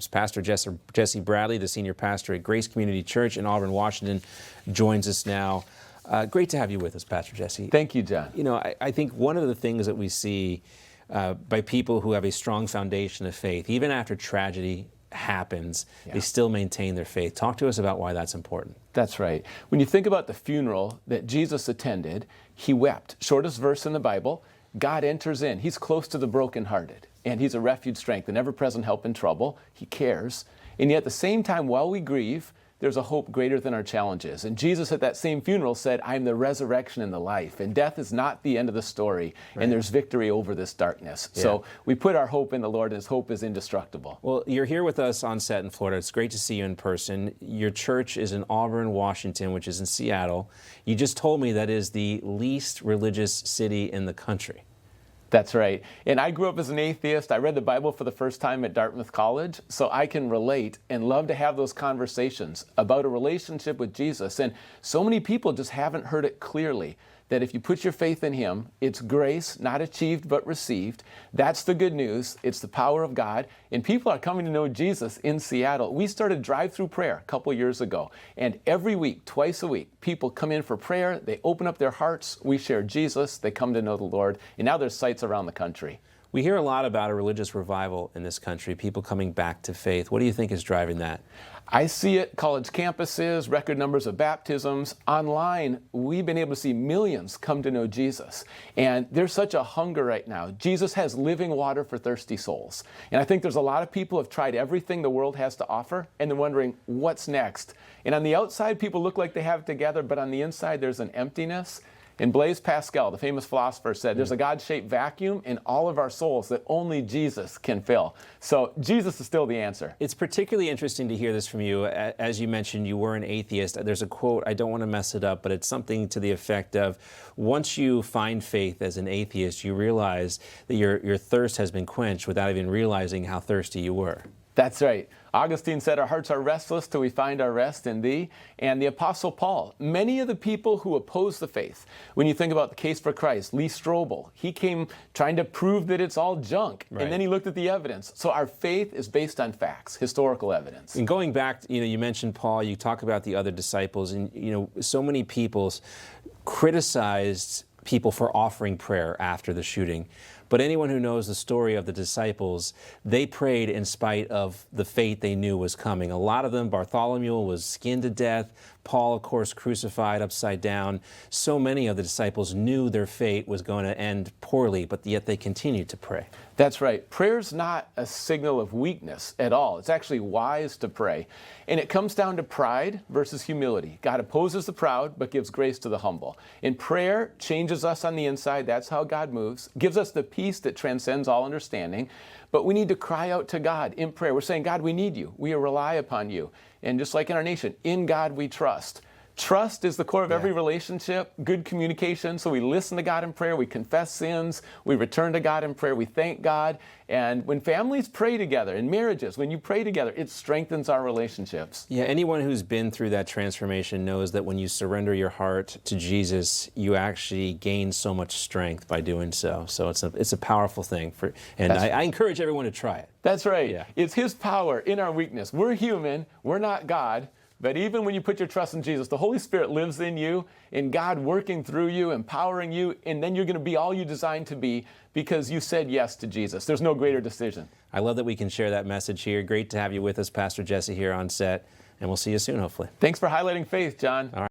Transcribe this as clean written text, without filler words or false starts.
programs. Pastor Jesse Bradley, the senior pastor at Grace Community Church in Auburn, Washington, joins us now. Great to have you with us, Pastor Jesse. Thank you, John. You know, I think one of the things that we see by people who have a strong foundation of faith, even after tragedy happens, they still maintain their faith. Talk to us about why that's important. That's right. When you think about the funeral that Jesus attended, he wept. Shortest verse in the Bible. God enters in. He's close to the brokenhearted, and he's a refuge, strength, an ever-present help in trouble. He cares. And yet at the same time, while we grieve, there's a hope greater than our challenges. And Jesus at that same funeral said, I am the resurrection and the life. And death is not the end of the story. Right. And there's victory over this darkness. Yeah. So we put our hope in the Lord, and his hope is indestructible. Well, you're here with us on set in Florida. It's great to see you in person. Your church is in Auburn, Washington, which is in Seattle. You just told me that is the least religious city in the country. That's right. And I grew up as an atheist. I read the Bible for the first time at Dartmouth College, so I can relate and love to have those conversations about a relationship with Jesus. And so many people just haven't heard it clearly, that if you put your faith in him, it's grace, not achieved but received. That's the good news. It's the power of God. And people are coming to know Jesus in Seattle. We started drive-through prayer a couple years ago. And every week, twice a week, people come in for prayer. They open up their hearts. We share Jesus. They come to know the Lord. And now there's sites around the country. We hear a lot about a religious revival in this country, people coming back to faith. What do you think is driving that? I see it, college campuses, record numbers of baptisms. Online, we've been able to see millions come to know Jesus. And there's such a hunger right now. Jesus has living water for thirsty souls. And I think there's a lot of people who have tried everything the world has to offer, and they're wondering, what's next? And on the outside, people look like they have it together, but on the inside, there's an emptiness. And Blaise Pascal, the famous philosopher, said there's a God-shaped vacuum in all of our souls that only Jesus can fill. So Jesus is still the answer. It's particularly interesting to hear this from you. As you mentioned, you were an atheist. There's a quote, I don't want to mess it up, but it's something to the effect of, once you find faith as an atheist, you realize that your thirst has been quenched without even realizing how thirsty you were. That's right. Augustine said, our hearts are restless till we find our rest in thee. And the Apostle Paul, many of the people who oppose the faith, when you think about the case for Christ, Lee Strobel, he came trying to prove that it's all junk. Right. And then he looked at the evidence. So our faith is based on facts, historical evidence. And going back, you mentioned Paul, you talk about the other disciples, and so many people criticized people for offering prayer after the shooting. But anyone who knows the story of the disciples, they prayed in spite of the fate they knew was coming. A lot of them, Bartholomew was skinned to death. Paul, of course, crucified upside down. So many of the disciples knew their fate was going to end poorly, but yet they continued to pray. That's right. Prayer's not a signal of weakness at all. It's actually wise to pray. And it comes down to pride versus humility. God opposes the proud, but gives grace to the humble. And prayer changes us on the inside. That's how God moves. Gives us the peace that transcends all understanding. But we need to cry out to God in prayer. We're saying, God, we need you. We rely upon you. And just like in our nation, in God we trust. Trust is the core of every relationship, good communication. So we listen to God in prayer, we confess sins, we return to God in prayer, we thank God. And when families pray together, in marriages, when you pray together, it strengthens our relationships. Yeah, anyone who's been through that transformation knows that when you surrender your heart to Jesus, you actually gain so much strength by doing so. So it's a powerful thing. And I encourage everyone to try it. That's right. Yeah. It's his power in our weakness. We're human, we're not God. But even when you put your trust in Jesus, the Holy Spirit lives in you, and God working through you, empowering you, and then you're going to be all you designed to be because you said yes to Jesus. There's no greater decision. I love that we can share that message here. Great to have you with us, Pastor Jesse, here on set, and we'll see you soon, hopefully. Thanks for highlighting faith, John. All right.